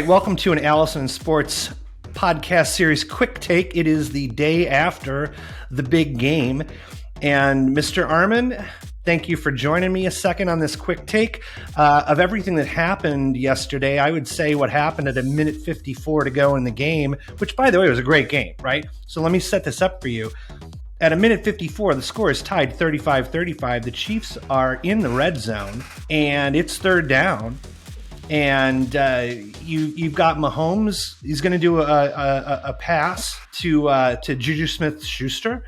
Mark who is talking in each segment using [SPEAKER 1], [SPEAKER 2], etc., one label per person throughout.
[SPEAKER 1] right, welcome to an Allison+Sports podcast series quick take. It is the day after the big game. And Mr. Armin, thank you for joining me a second on this quick take. Of everything that happened yesterday, I would say what happened at a minute 54 to go in the game, which, by the way, was a great game, right? So let me set this up for you. At a minute 54, the score is tied 35-35. The Chiefs are in the red zone, and it's third down. And you've got Mahomes. He's going to do a pass to Juju Smith-Schuster.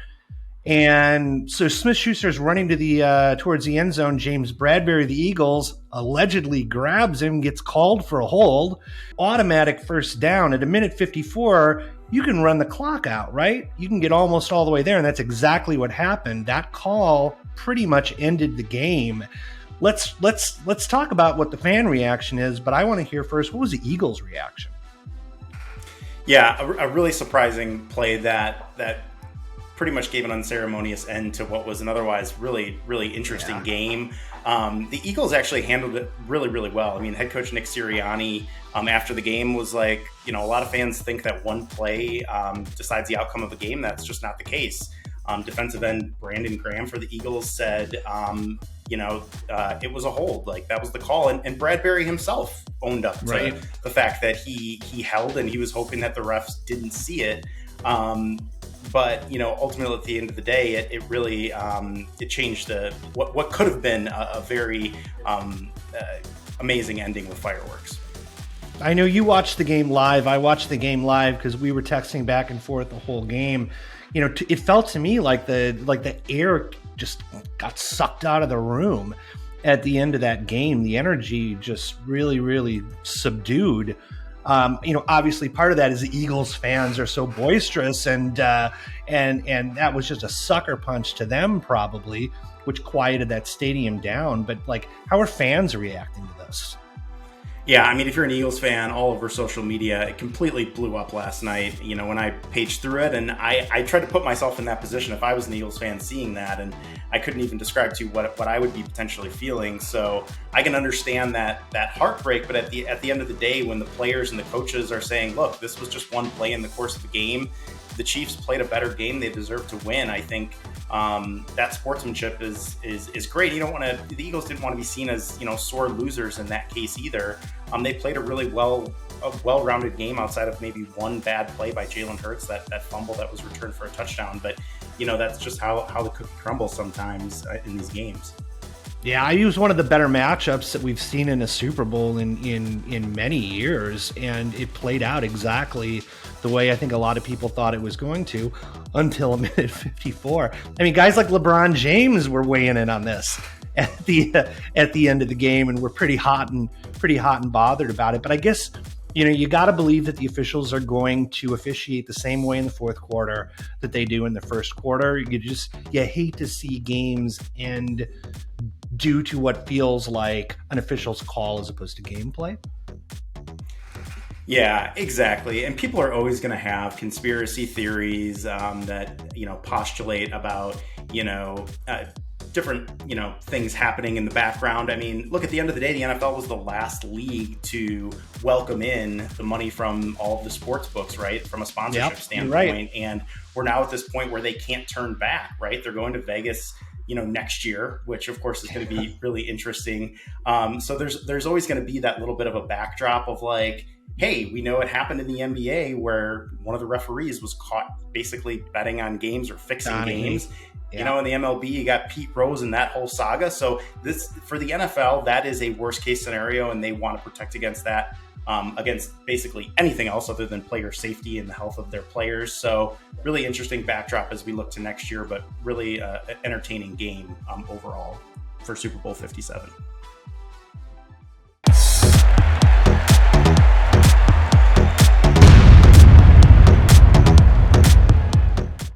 [SPEAKER 1] And so Smith-Schuster is running to the towards the end zone. James Bradbury, the Eagles, allegedly grabs him, gets called for a hold. Automatic first down. At a minute 54, you can run the clock out, right? You can get almost all the way there, and that's exactly what happened. That call pretty much ended the game. Let's talk about what the fan reaction is, but I want to hear first, what was the Eagles' reaction?
[SPEAKER 2] Yeah, a really surprising play that pretty much gave an unceremonious end to what was an otherwise really, really interesting game. The Eagles actually handled it really, really well. I mean, head coach Nick Sirianni after the game was like, a lot of fans think that one play decides the outcome of a game. That's just not the case. Defensive end Brandon Graham for the Eagles said, it was a hold. Like, that was the call. And Bradbury himself owned up to the fact that he held and he was hoping that the refs didn't see it. But ultimately at the end of the day, it really it changed what could have been a very amazing ending with fireworks.
[SPEAKER 1] I know you watched the game live. I watched the game live because we were texting back and forth the whole game. It felt to me like the air just got sucked out of the room at the end of that game. The energy just really, really subdued. Obviously part of that is the Eagles fans are so boisterous and that was just a sucker punch to them probably, which quieted that stadium down. But how are fans reacting to this?
[SPEAKER 2] Yeah, I mean, if you're an Eagles fan, all over social media, it completely blew up last night, when I paged through it. And I tried to put myself in that position if I was an Eagles fan seeing that. And I couldn't even describe to you what I would be potentially feeling. So I can understand that heartbreak. But at the end of the day, when the players and the coaches are saying, look, this was just one play in the course of the game, the Chiefs played a better game. They deserve to win. I think that sportsmanship is great. The Eagles didn't want to be seen as, sore losers in that case either. They played a really well-rounded game outside of maybe one bad play by Jalen Hurts, that fumble that was returned for a touchdown. But, that's just how the cookie crumbles sometimes in these games.
[SPEAKER 1] Yeah, I use one of the better matchups that we've seen in a Super Bowl in many years, and it played out exactly the way I think a lot of people thought it was going to until a minute 54. I mean, guys like LeBron James were weighing in on this at the end of the game, and we're pretty hot and bothered about it. But I guess you got to believe that the officials are going to officiate the same way in the fourth quarter that they do in the first quarter. You hate to see games end due to what feels like an official's call as opposed to gameplay.
[SPEAKER 2] Yeah, exactly. And people are always going to have conspiracy theories that, postulate about, different, things happening in the background. I mean, look, at the end of the day, the NFL was the last league to welcome in the money from all of the sports books, right? From a sponsorship standpoint. Right. And we're now at this point where they can't turn back, right? They're going to Vegas, next year, which of course is going to be really interesting. So there's always going to be that little bit of a backdrop of like, hey, we know it happened in the NBA where one of the referees was caught basically betting on games or fixing games. Yeah. In the MLB, you got Pete Rose and that whole saga. So this, for the NFL, that is a worst case scenario, and they want to protect against that, against basically anything else other than player safety and the health of their players. So really interesting backdrop as we look to next year, but really entertaining game overall for Super Bowl 57.